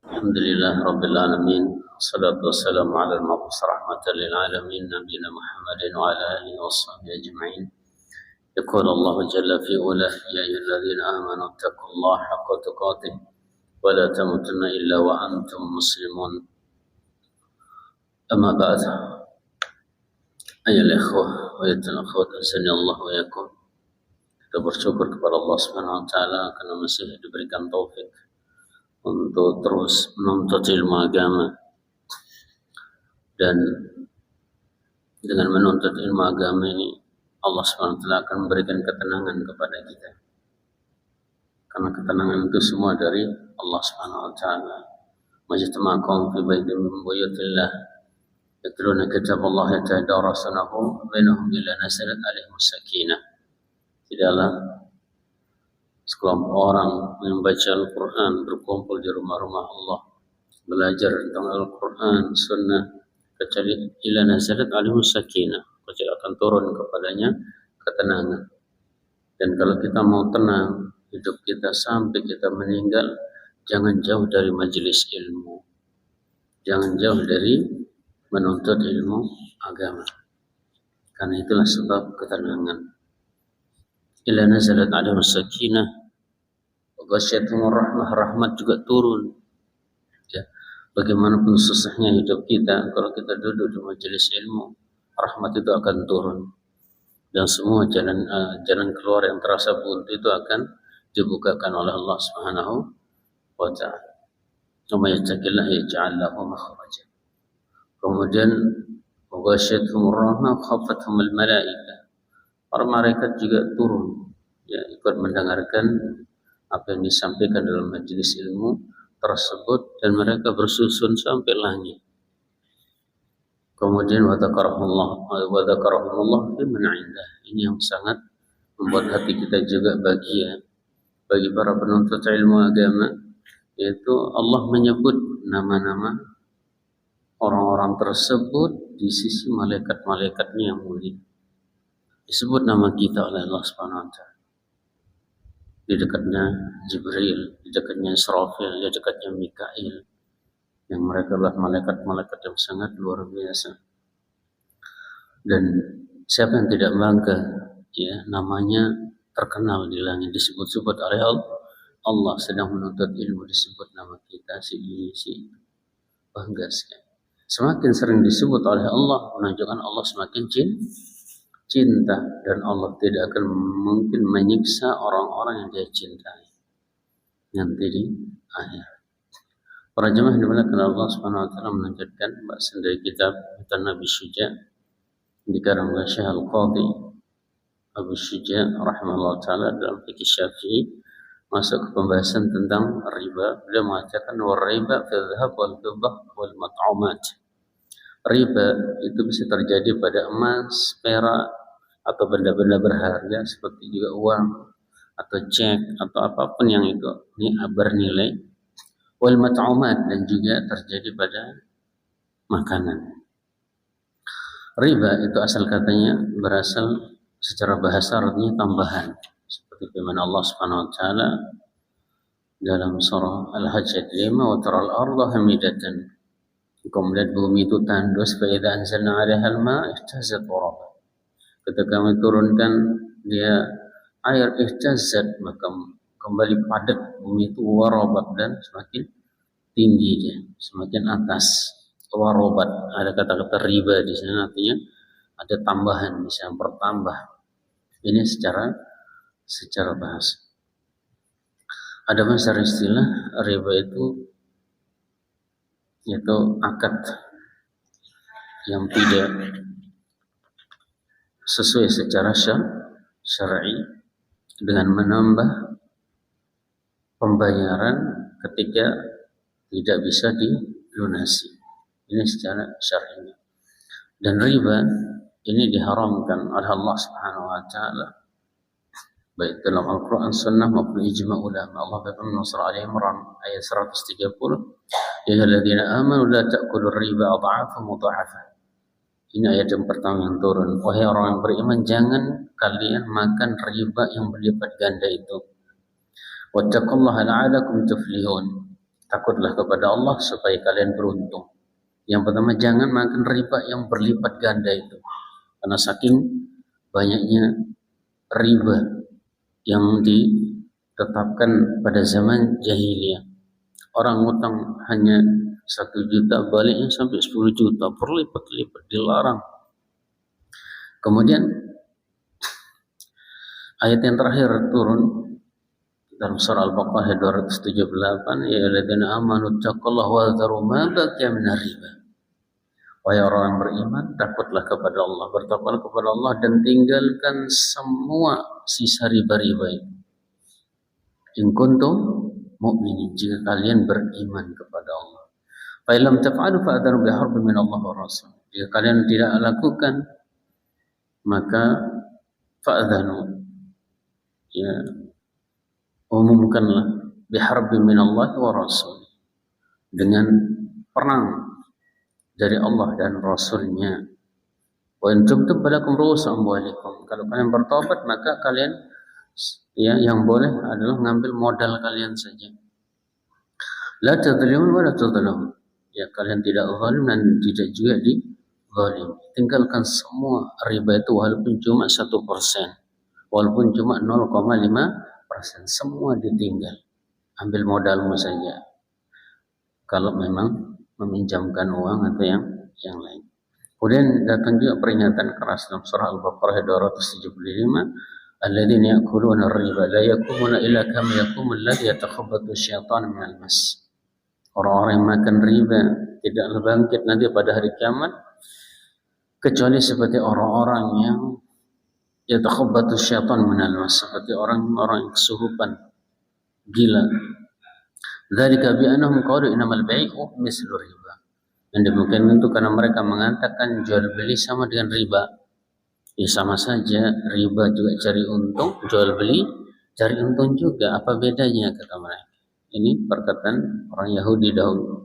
الحمد لله رب العالمين والصلاة والسلام على المبعوث رحمة للعالمين نبينا محمد وعلى آله وصحبه أجمعين. يقول الله جل في علاه: يا أيها الذين آمنوا اتقوا الله حق تقاته ولا تموتن إلا وأنتم مسلمون. أما بعد، أيها الإخوة والأخوات أعزني الله وإياكم. Kita bersyukur kepada Allah Subhanahu wa taala karena masih diberikan taufik untuk terus menuntut ilmu agama, dan dengan menuntut ilmu agama ini Allah Subhanahu wa taala akan memberikan ketenangan kepada kita, karena ketenangan itu semua dari Allah Subhanahu wa taala. Majtama'akum fi baitin min buyutillah yatluna kitaballahi yatadarasunahu bainahum illa nazalat alaihim sakinah. Tidaklah sekelompok orang membaca Al-Quran, berkumpul di rumah-rumah Allah, belajar tentang Al-Quran, Sunnah, kecuali ila nazalat alaihim sakinah, kecuali akan turun kepadanya ketenangan. Dan kalau kita mau tenang hidup kita sampai kita meninggal, jangan jauh dari majelis ilmu, jangan jauh dari menuntut ilmu agama, karena itulah sebab ketenangan. Ila nazalat alaihim sakinah wa ghasyiyatuhumur rahmah, rahmat juga turun. Ya, bagaimanapun susahnya hidup kita, kalau kita duduk di majelis ilmu, rahmat itu akan turun, dan semua jalan keluar yang terasa buntu itu akan dibukakan oleh Allah Subhanahu wa taala. Wa may yattaqillah yaj'al lahu makhraja. Kemudian wa ghasyiyatuhumur rahmah wa khafathumul malaikah. Para malaikat juga turun, ya, ikut mendengarkan apa yang disampaikan dalam majelis ilmu tersebut, dan mereka bersusun sampai langit. Kemudian wa dzakarahumullah fi man 'indah. Ini yang sangat membuat hati kita juga bahagia bagi para penuntut ilmu agama, yaitu Allah menyebut nama-nama orang-orang tersebut di sisi malaikat-malaikatnya yang mulia. Disebut nama kita oleh Allah Subhanahu wa taala. Di dekatnya Jibril, di dekatnya Israfil, di dekatnya Mikail, yang mereka adalah malaikat-malaikat yang sangat luar biasa. Dan siapa yang tidak bangga, ya, namanya terkenal di langit, disebut-sebut oleh Allah, sedang menuntut ilmu disebut nama kita, si ini, si itu. Bangga sekali. Semakin sering disebut oleh Allah, menunjukkan Allah semakin cinta, dan Allah tidak akan mungkin menyiksa orang-orang yang dia cintai nanti di akhir. Para jemaah dimuliakan Allah Subhanahu wa taala melanjutkan bahasan dari kitab Nabi Syuja dikarang oleh Syekh Al-Qadhi Abu Syuja rahimahullah taala dalam fikih Syafi'i, masuk ke pembahasan tentang riba. Beliau mengatakan wa riba fil dhahab wal fiddah wal mat'umat. Riba itu bisa terjadi pada emas, perak, atau benda-benda berharga seperti juga uang atau cek atau apapun yang itu bernilai. Wal mat'umat, dan juga terjadi pada makanan. Riba itu asal katanya berasal secara bahasa artinya tambahan, seperti firman Allah Subhanahu wa taala dalam surah Al-Hajj 5, wa taral arda hamidatan. Engkau melihat bumi itu tandus, fa idza anzalna 'alaiha al-ma' ihtazzat wa ketika kami turunkan dia air, ihtazzat, maka kembali padat bumi itu, warabat, dan semakin tinggi dia, semakin atas. Warabat, ada kata-kata riba di sana, artinya ada tambahan, misalnya bertambah. Ini secara bahasa. Ada secara istilah, riba itu yaitu akad yang tidak sesuai secara syar'i dengan menambah pembayaran ketika tidak bisa dilunasi. Ini secara syar'i. Dan riba ini diharamkan oleh Allah Subhanahu wa taala baik dalam Al-Qur'an, Sunnah maupun ijma' ulama. Allah berfirman surah Al-Imran ayat 130, ya ayyuhalladzina amanu la ta'kulur riba adha'afan mudha'afah. Ini ayat yang pertama yang turun. Wahai orang yang beriman, jangan kalian makan riba yang berlipat ganda itu. Wattaqullaha la'alakum tuflihun. takutlah kepada Allah supaya kalian beruntung. Yang pertama, jangan makan riba yang berlipat ganda itu, karena saking banyaknya riba yang ditetapkan pada zaman jahiliyah. Orang utang hanya 1 juta, baliknya sampai 10 juta, berlipat-lipat, dilarang. Kemudian ayat yang terakhir turun dalam surah Al-Baqarah 278, ya alladzina amanu taqullaha wa dharu ma baqiya minar riba. Wahai orang beriman, takutlah kepada Allah, bertakwalah kepada Allah dan tinggalkan semua sisa riba-riba itu. In kuntum mu'minin, jika kalian beriman kepada Allah. Fa illam taf'alu fa'adhanu biharbin min Allah wa Rasul. Jika kalian tidak lakukan, maka fa'adhanu, ya, umumkanlah biharbin min Allah wa Rasul, dengan perang dari Allah dan Rasulnya. Wa in tubtum falakum ru'usu amwalikum. Kalau kalian bertobat, maka kalian, ya, yang boleh adalah ngambil modal kalian saja. La tadzlimun wa la tadzlamun. Ya, kalian tidak zalim dan tidak juga dizalim. Tinggalkan semua riba itu, walaupun cuma 1%, walaupun cuma 0,5%, semua ditinggal. Ambil modalmu saja. Kalau memang meminjamkan uang atau yang lain. Kemudian datang juga peringatan keras dalam surah Al-Baqarah 275, alladzina ya'kuluna ar-riba la yaqumuna illa kama yaqumu alladzi yatakhabbathu asy-syaitanu minal mas. Orang-orang yang makan riba tidaklah bangkit nanti pada hari kiamat kecuali seperti orang-orang yang yatakhabbathu asy-syaitanu minal mas, seperti orang-orang yang kesurupan, gila. Dzalika bi annahum qalu innamal bai'u mislu riba. Dan demikian itu karena mereka mengatakan jual beli sama dengan riba. Ya sama saja, riba juga cari untung, jual beli cari untung juga. Apa bedanya, kata mereka. Ini perkataan orang Yahudi dahulu.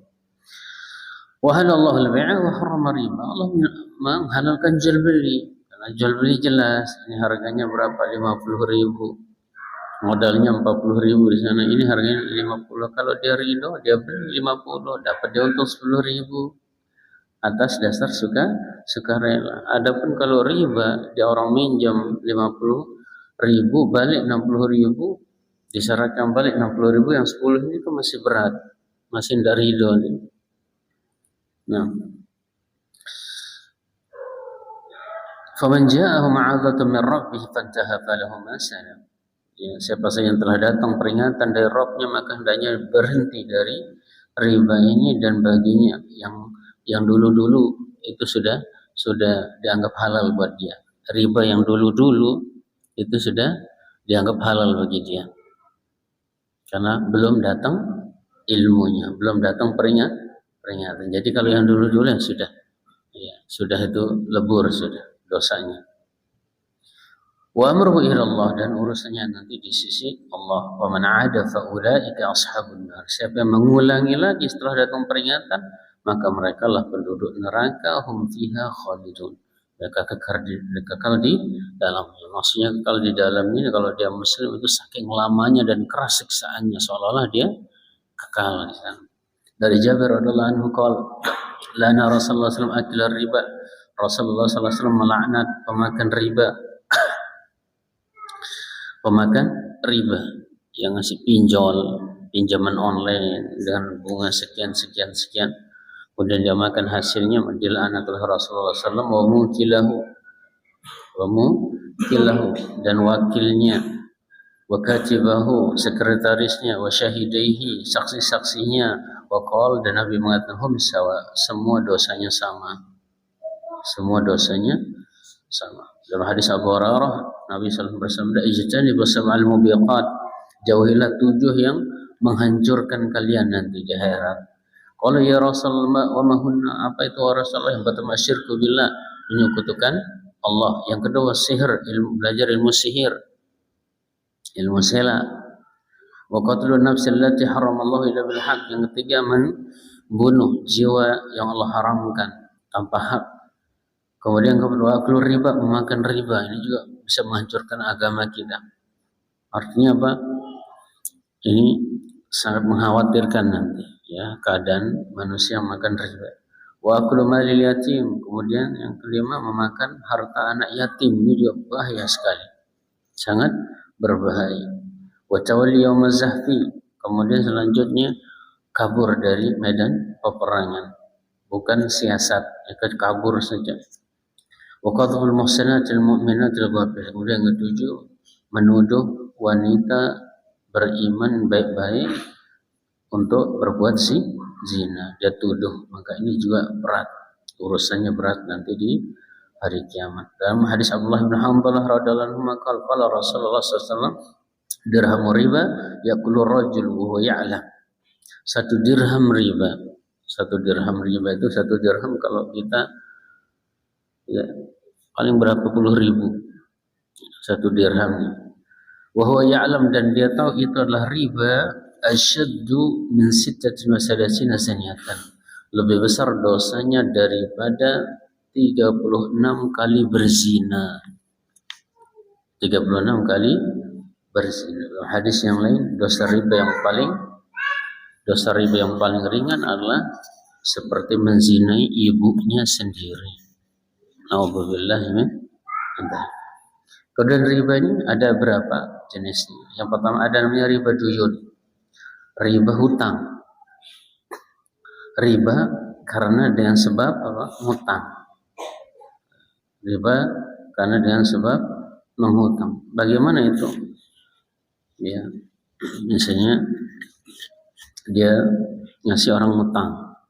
Wa halallahu al-bai'a wa harrama riba. Allah menghalalkan jual beli. Karena jual beli jelas, ini harganya berapa? 50.000. Modalnya 40.000 di sana, ini harganya 50. Kalau dia ridho, dia beli 50, dapat dia untung 10.000 atas dasar sukarela. Adapun kalau riba, dia orang minjam 50.000, balik 60.000, disyaratkan balik 60.000, yang 10 ini itu masih berat, masih tidak ridho. Nah, faman ja'ahu ma'adzatun min rabbih fantaha falahu ma salam. Ya, siapa saja yang telah datang peringatan dari Rabb-nya, maka hendaknya berhenti dari riba ini, dan baginya yang dulu-dulu itu sudah dianggap halal buat dia. Riba yang dulu-dulu itu sudah dianggap halal bagi dia. Karena belum datang ilmunya, belum datang peringatan. Jadi kalau yang dulu-dulu yang sudah itu lebur sudah dosanya. Wa amruhu ila Allah, dan urusannya nanti di sisi Allah. Wa man 'ada fa ulaika ashabun nar. Siapa yang mengulangi lagi setelah datang peringatan, maka mereka lah penduduk neraka, hum fiha khalidun. Mereka kekal di dalamnya. Maksudnya kekal di dalamnya, kalau dia muslim itu saking lamanya dan keras siksaannya, seolah-olah dia kekal di sana. Dari Jabir radhiyallahu anhu qala lana Rasulullah sallallahu alaihi wasallam akil riba. Rasulullah sallallahu alaihi wasallam melaknat pemakan riba. Pemakan riba yang ngasih pinjaman online dengan bunga sekian, kemudian dia makan hasilnya, dilaknat oleh Rasulullah SAW. Wa mukilahu, dan wakilnya, wa katibahu, sekretarisnya, wa syahidaihi, saksi-saksinya, wa qala, dan Nabi mengatakan hum sawa, semua dosanya sama. Dalam hadis Abu Hurairah, Nabi SAW bersabda, ijtanibu sab'al mubiqat, jauhilah 7 yang menghancurkan kalian nanti di akhirat. Qala ya Rasulullah wa ma hunna, apa itu Rasulullah? Yang pertama syirku billah, menyekutukan Allah. Yang kedua sihir, belajar ilmu sihir, ilmu sela. Wa qatlun nafsi allati haramallahu illa bil haq. Yang ketiga membunuh jiwa yang Allah haramkan tanpa hak. Kemudian kedua, keluar riba, memakan riba. Ini juga bisa menghancurkan agama kita. Artinya apa? Ini sangat mengkhawatirkan nanti. ya, keadaan manusia makan riba. Wa aklu malil yatim, kemudian yang kelima memakan harta anak yatim, ini juga bahaya sekali, sangat berbahaya. Wa tawalli yaumaz zahfi, kemudian selanjutnya kabur dari medan peperangan, bukan siasat, kabur saja. Wa qadhful muhsanatil mu'minatil ghafil, kemudian yang ketujuh menuduh wanita beriman baik-baik untuk berbuat zina, dia tuduh, maka ini juga berat, urusannya berat nanti di hari kiamat. Dalam hadis Abdullah bin Hanbalah radhiyallahu anhu qala Rasulullah sallallahu alaihi wasallam, dirhamu riba yaqulu rajul wa huwa ya'lam. Satu dirham riba itu satu dirham kalau kita ya paling berapa puluh ribu satu dirhamnya. Wa huwa ya'lam, dan dia tahu itu adalah riba, asyaddu min sittatin wa salasina saniyatan, lebih besar dosanya daripada 36 kali berzina. 36 kali berzina. Hadis yang lain, dosa riba yang paling ringan adalah seperti menzinai ibunya sendiri. Nauzubillah min dzalik. Kemudian riba ini ada berapa jenisnya? Yang pertama ada namanya riba duyun, riba hutang. Riba karena dengan sebab hutang. Riba karena dengan sebab menghutang. Bagaimana itu? Ya, misalnya dia ngasih orang hutang,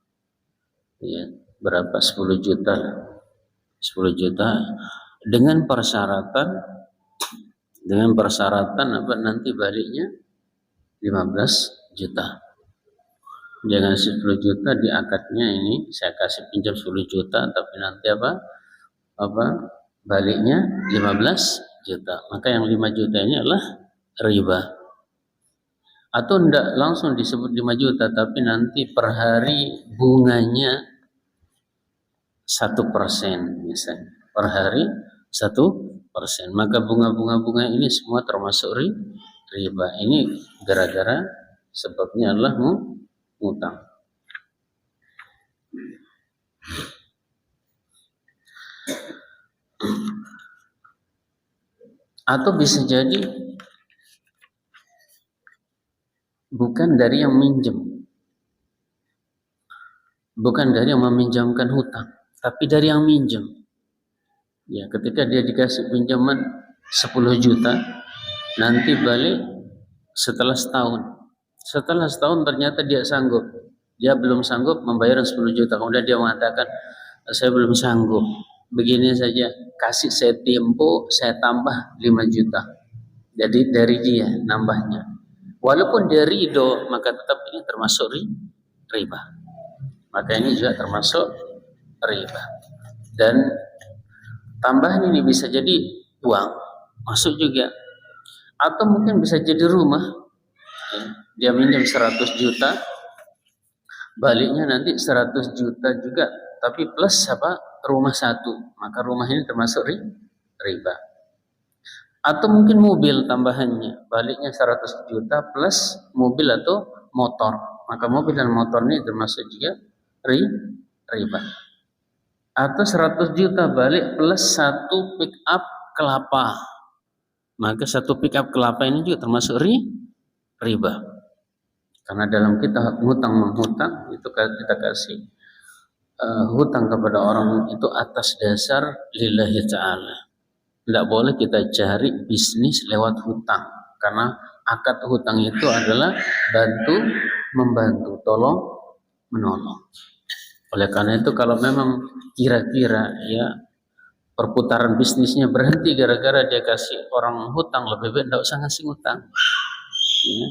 ya berapa 10 juta, 10 juta dengan persyaratan apa, nanti baliknya 15 juta. Jangan 10 juta di akadnya, ini saya kasih pinjam 10 juta tapi nanti apa baliknya 15 juta. Maka yang 5 juta ini adalah riba. Atau tidak langsung disebut 5 juta tapi nanti per hari bunganya 1% misalnya. Per hari 1%. Maka bunga ini semua termasuk riba. Ini gara-gara sebabnya adalah ngutang. Atau bisa jadi bukan dari yang minjem, bukan dari yang meminjamkan hutang, tapi dari yang minjem. Ya, ketika dia dikasih pinjaman 10 juta, nanti balik setelah setahun. Setelah setahun ternyata dia sanggup. Dia belum sanggup membayar 10 juta. Kemudian dia mengatakan, saya belum sanggup. Begini saja, kasih saya tempo, saya tambah 5 juta. Jadi dari dia nambahnya. Walaupun dia ridho, maka tetap ini termasuk riba. Maka ini juga termasuk riba. Dan tambahan ini bisa jadi uang, masuk juga. Atau mungkin bisa jadi rumah. Dia minjam 100 juta, baliknya nanti 100 juta juga, tapi plus rumah satu. Maka rumah ini termasuk riba. Atau mungkin mobil tambahannya, baliknya 100 juta plus mobil atau motor. Maka mobil dan motor ini termasuk juga riba. Atau 100 juta balik plus satu pick up kelapa. Maka satu pick up kelapa ini juga termasuk riba. Karena dalam kita hutang menghutang itu kita kasih hutang kepada orang itu atas dasar lillahi ta'ala. Tidak boleh kita cari bisnis lewat hutang, karena akad hutang itu adalah membantu, tolong menolong. Oleh karena itu kalau memang kira-kira ya perputaran bisnisnya berhenti gara-gara dia kasih orang hutang, lebih baik tidak usah ngasih hutang. Ya.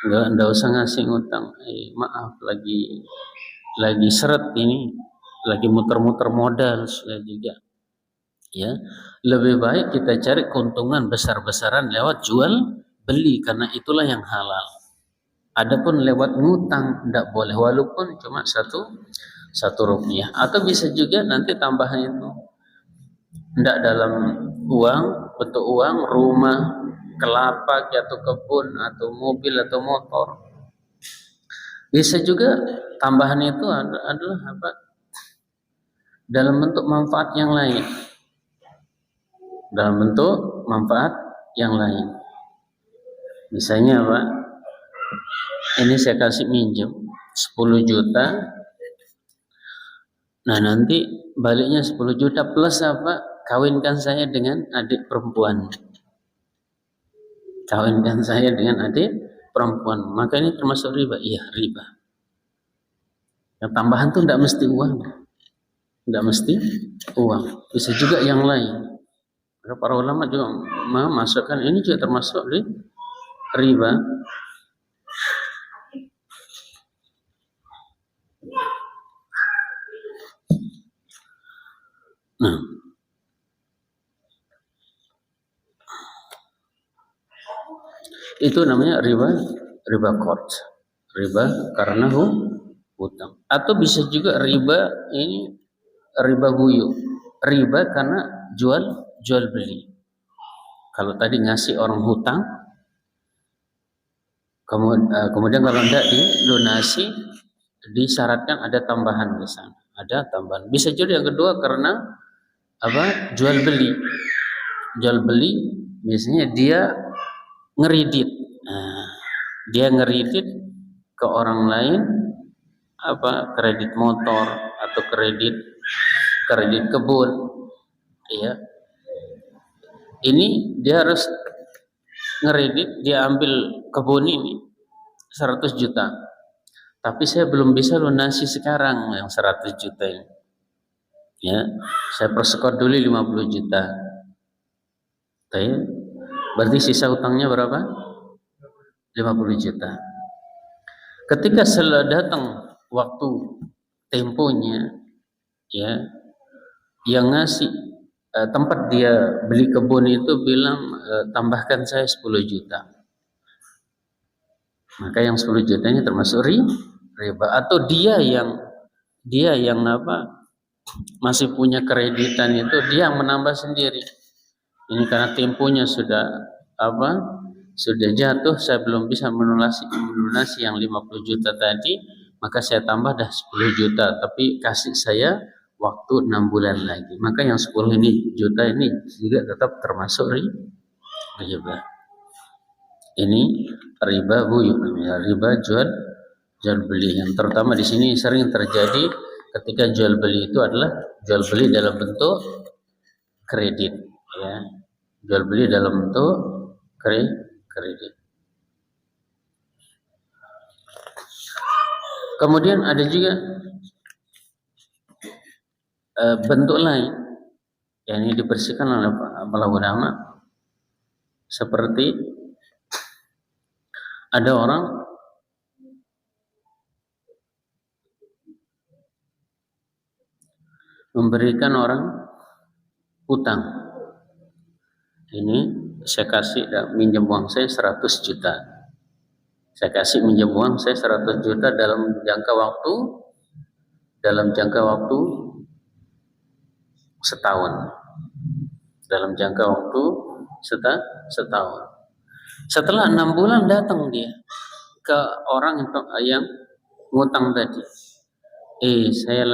Tidak usah ngasih hutang. Maaf, lagi seret ini, lagi muter-muter modal sudah juga. Ya, lebih baik kita cari keuntungan besar-besaran lewat jual beli, karena itulah yang halal. Adapun lewat ngutang tidak boleh, walaupun cuma satu rupiah. Atau bisa juga nanti tambahan itu tidak dalam uang, bentuk uang, rumah, kelapa atau kebun atau mobil atau motor. Bisa juga tambahan itu adalah apa? Dalam bentuk manfaat yang lain. Dalam bentuk manfaat yang lain. Misalnya apa? Ini saya kasih minjem 10 juta. Nah, nanti baliknya 10 juta plus apa? Kawinkan saya dengan adik perempuan. Kawinkan saya dengan adik perempuan. Maka ini termasuk riba. Iya, riba. Yang tambahan tuh tidak mesti uang. Tidak mesti uang. Bisa juga yang lain. Maka para ulama juga memasukkan ini juga termasuk riba. Nah, itu namanya riba qard. Riba karena hutang. Atau bisa juga riba ini riba buyu. Riba karena jual beli. Kalau tadi ngasih orang hutang, kemudian kalau tidak dilunasi, disyaratkan ada tambahan di sana. Ada tambahan. Bisa juga yang kedua karena apa? Jual beli. Jual beli biasanya dia ngeridit. Nah, dia ngeridit ke orang lain apa? Kredit motor atau kredit kebun. Ya. Ini dia harus ngeredit, dia ambil kebun ini 100 juta. Tapi saya belum bisa lunasi sekarang yang 100 juta ini. Ya, saya persekot dulu 50 juta. Berarti sisa utangnya berapa? 50 juta. Ketika setelah datang waktu temponya, ya, yang ngasih tempat dia beli kebun itu bilang tambahkan saya 10 juta. Maka yang 10 jutanya termasuk riba. Atau dia yang apa masih punya kreditan itu dia yang menambah sendiri. Ini karena temponya sudah jatuh, saya belum bisa melunasi yang 50 juta tadi, maka saya tambah dah 10 juta, tapi kasih saya waktu 6 bulan lagi. Maka yang 10 juta ini juga tetap termasuk riba. Ini riba buyu namanya, riba jual beli. Yang terutama di sini sering terjadi ketika jual beli itu adalah jual beli dalam bentuk kredit, ya. Jual beli dalam bentuk kredit. Kemudian ada juga bentuk lain yang ini dibersihkan oleh para ulama, seperti ada orang memberikan orang hutang. Ini saya kasih minjem uang saya 100 juta. Saya kasih minjem uang saya 100 juta dalam jangka waktu setahun. Dalam jangka waktu setahun. Setelah 6 bulan datang dia ke orang yang ngutang tadi. Saya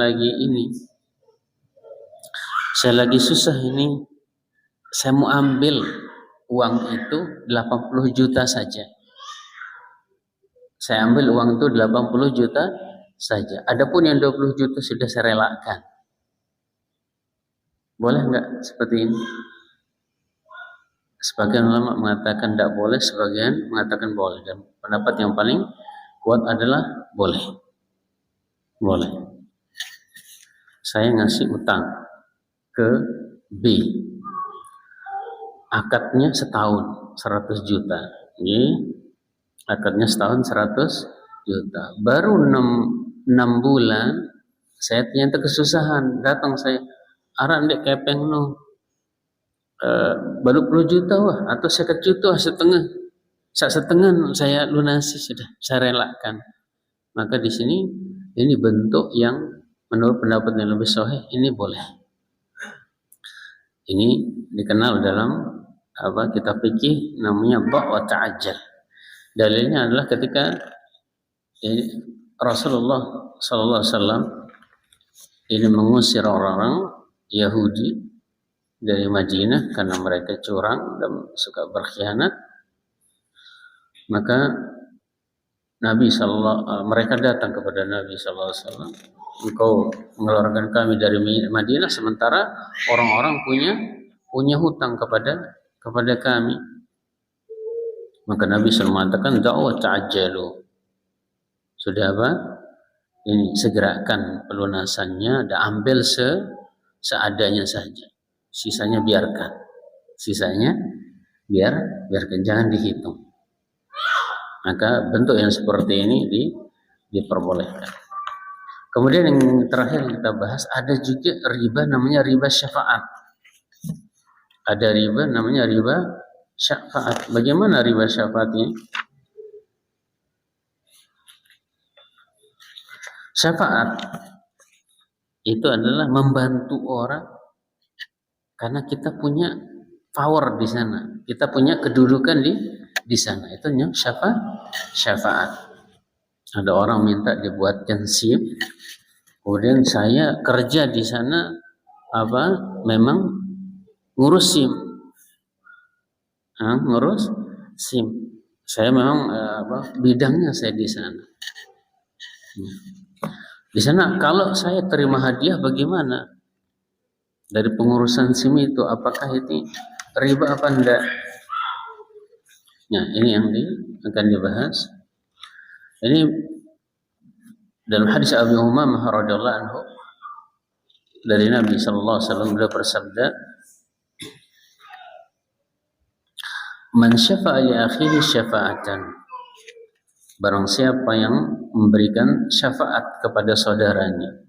lagi susah ini. Saya mau ambil uang itu 80 juta saja. Saya ambil uang itu 80 juta saja. Adapun yang 20 juta sudah saya relakan. Boleh enggak seperti ini? Sebagian ulama mengatakan tidak boleh, sebagian mengatakan boleh. Dan pendapat yang paling kuat adalah boleh. Boleh. Saya ngasih utang ke B. Akadnya setahun 100 juta. Ini akadnya setahun 100 juta. Baru 6 bulan saya ternyata kesusahan. Datang saya, aran dek kepeng no. Baru 10 juta wah, atau 50 juta setengah saya lunasi sudah, saya relakan. Maka di sini ini bentuk yang menurut pendapat yang lebih sahih ini boleh. Ini dikenal dalam kitab fikih namanya ba' wa ta'ajjal. Dalilnya adalah ketika Rasulullah Sallallahu Alaihi Wasallam ini mengusir orang-orang Yahudi dari Madinah karena mereka curang dan suka berkhianat. Maka mereka datang kepada Nabi Sallallahu Alaihi Wasallam, engkau mengeluarkan kami dari Madinah sementara orang-orang punya hutang kepada kami. Maka Nabi SAW mengatakan da'wa ta'ajjalu. Sudah apa? Ini segerakan pelunasannya dan ambil seadanya saja. Sisanya biarkan. Biarkan, jangan dihitung. Maka bentuk yang seperti ini diperbolehkan. Kemudian yang terakhir yang kita bahas, ada juga riba namanya riba syafaat. Ada riba namanya riba syafaat. Bagaimana riba syafaat ini? Syafaat itu adalah membantu orang karena kita punya power di sana, kita punya kedudukan di sana. Itu syafaat. Ada orang minta dibuatkan SIM, kemudian saya kerja di sana memang ngurus SIM. Ngurus SIM. Saya memang bidangnya saya di sana. Di sana kalau saya terima hadiah bagaimana? Dari pengurusan SIM itu apakah itu riba apa enggak? Nah, ini yang akan dibahas. Ini dalam hadis Abu Umamah radhiyallahu anhu dari Nabi sallallahu alaihi wasallam beliau bersabda, "Man syafa'a li akhihi syafa'atan." Barang siapa yang memberikan syafaat kepada saudaranya,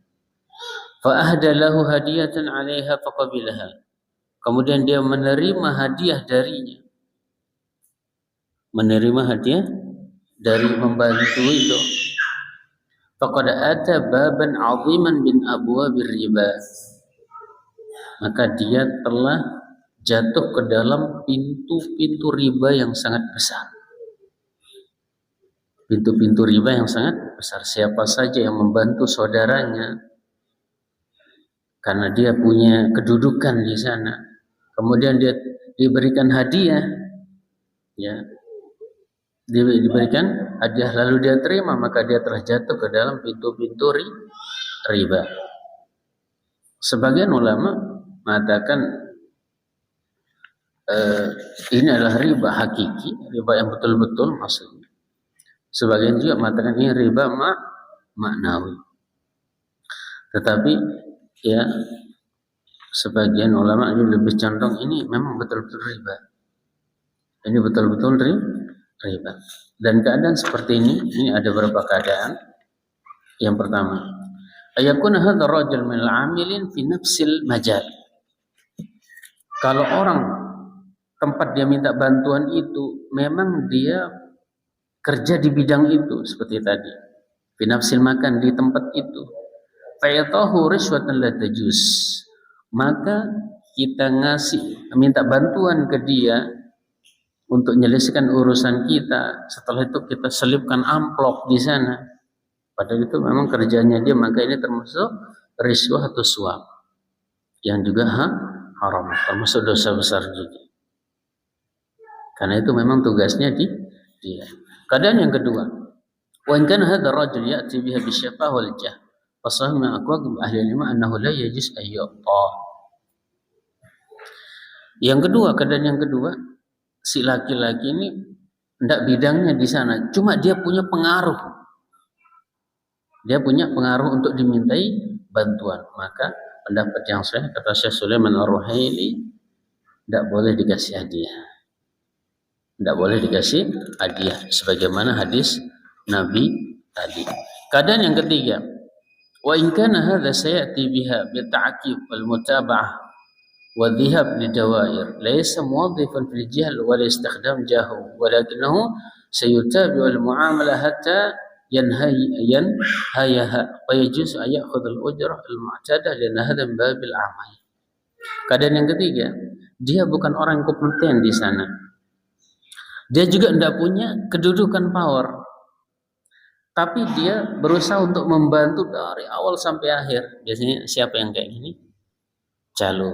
fa ahda lahu hadiyatan 'alaiha faqabilaha. Kemudian dia menerima hadiah darinya. Menerima hadiah dari membantu itu. Faqad ata baban 'aziman min abwabir riba. Maka dia telah jatuh ke dalam pintu-pintu riba yang sangat besar. Pintu-pintu riba yang sangat besar. Siapa saja yang membantu saudaranya karena dia punya kedudukan di sana, kemudian dia diberikan hadiah, ya, diberikan hadiah lalu dia terima, maka dia telah jatuh ke dalam pintu-pintu riba. Sebagian ulama mengatakan ini adalah riba hakiki, riba yang betul-betul maksudnya. Sebagian juga mengatakan ini riba maknawi. Tetapi ya sebagian ulama ini lebih condong ini memang betul-betul riba. Ini betul-betul riba. Dan keadaan seperti ini ada beberapa keadaan. Yang pertama, ayakun hadha rajul min al-amilin fi nafsil majal. Kalau orang tempat dia minta bantuan itu memang dia kerja di bidang itu seperti tadi, fi nafsil makan, di tempat itu. Fayatahu rishwatan la tajuz. Maka kita minta bantuan ke dia untuk menyelesaikan urusan kita. Setelah itu kita selipkan amplop di sana. Padahal itu memang kerjanya dia, maka ini termasuk riswah atau suap yang juga haram, termasuk dosa besar juga. Karena itu memang tugasnya dia. Keadaan yang kedua, wa in kana hadha rajul ya'ti biha bisyafah wal jah. Fasahih min aqwal ahli ilmu annahu la yajuz ayyata. Yang kedua, keadaan yang kedua, si laki-laki ini tidak bidangnya di sana, cuma dia punya pengaruh. Dia punya pengaruh untuk dimintai bantuan. Maka pendapat yang sahih kata Syekh Sulaiman Ar-Ruhaili, tidak boleh dikasih hadiah. Tidak boleh dikasih hadiah sebagaimana hadis Nabi tadi. Keadaan yang ketiga, wa in kana hadza sayati biha bi ta'qib wal mutaba'ah wa dhihab li dawair laysa muwaddifan fil jahl wa la istikhdam jahu walakinahu sayutabi wal muamalah hatta yanhayaha wa yajuz an ya'khudh al ujrah al mu'tadah lana hadha min babil amal. Keadaan yang ketiga, dia bukan orang yang kompeten di sana. Dia juga tidak punya kedudukan power. tapi dia berusaha untuk membantu dari awal sampai akhir. Biasanya siapa yang kayak gini? Calo,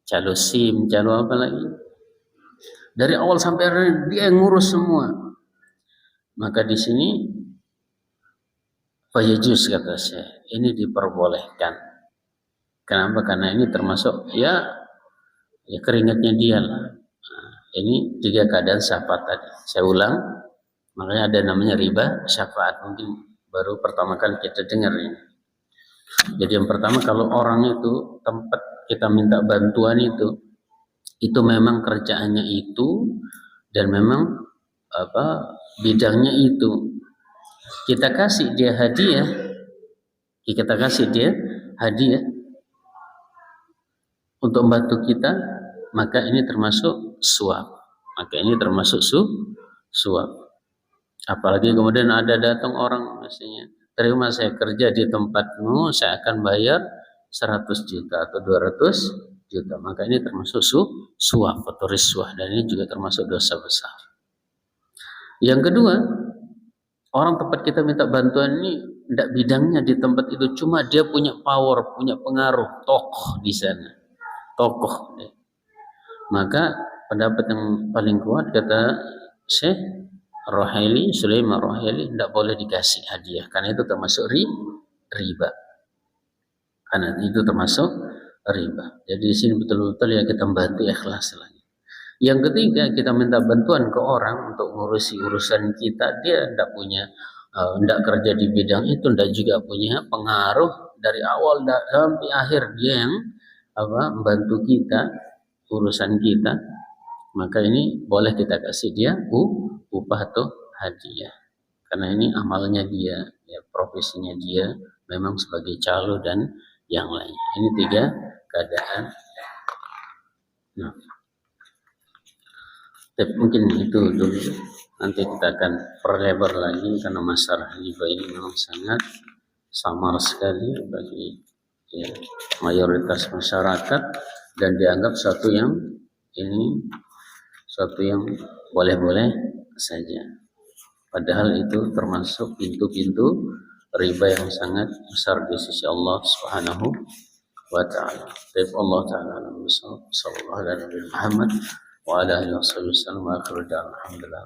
calo SIM, calo apa lagi? Dari awal sampai akhir dia yang ngurus semua. Maka di sini fayajuz kata saya, ini diperbolehkan. Kenapa? Karena ini termasuk ya keringatnya dia lah. Nah, ini 3 keadaan syafaat tadi. Saya ulang, makanya ada namanya riba syafaat. Mungkin baru pertama kali kita dengar ini. Jadi yang pertama, kalau orang itu tempat kita minta bantuan itu memang kerjaannya itu dan memang bidangnya itu. Kita kasih dia hadiah untuk membantu kita, maka ini termasuk suap. Suap. Apalagi kemudian ada datang orang misalnya, terima saya kerja di tempatmu, saya akan bayar 100 juta atau 200 juta. Maka ini termasuk suap atau riswah, dan ini juga termasuk dosa besar. Yang kedua, orang tempat kita minta bantuan ini tidak bidangnya di tempat itu, cuma dia punya power, punya pengaruh, tokoh di sana. Tokoh. Maka pendapat yang paling kuat kata Syekh Rohaili, Sulaiman Rohaili, tidak boleh dikasih hadiah karena itu termasuk riba. Karena itu termasuk riba. Jadi di sini betul-betul ya kita bantu ikhlas lagi. Yang ketiga, kita minta bantuan ke orang untuk ngurusi urusan kita, dia tidak punya, tidak kerja di bidang itu, tidak juga punya pengaruh dari awal sampai akhir, dia yang membantu kita urusan kita, maka ini boleh kita kasih dia upah atau hadiah, karena ini amalnya dia, ya profesinya dia memang sebagai calo dan yang lain. Ini 3 keadaan. Nah, mungkin itu dulu. Nanti kita akan perlebar lagi karena masalah riba ini memang sangat samar sekali bagi mayoritas masyarakat dan dianggap suatu yang boleh-boleh saja. Padahal itu termasuk pintu-pintu riba yang sangat besar di sisi Allah Subhanahu wa ta'ala. Allah ta'ala sallallahu alaihi Muhammad wa ala alihi wasallam wa akhiru da'wana alhamdulillah.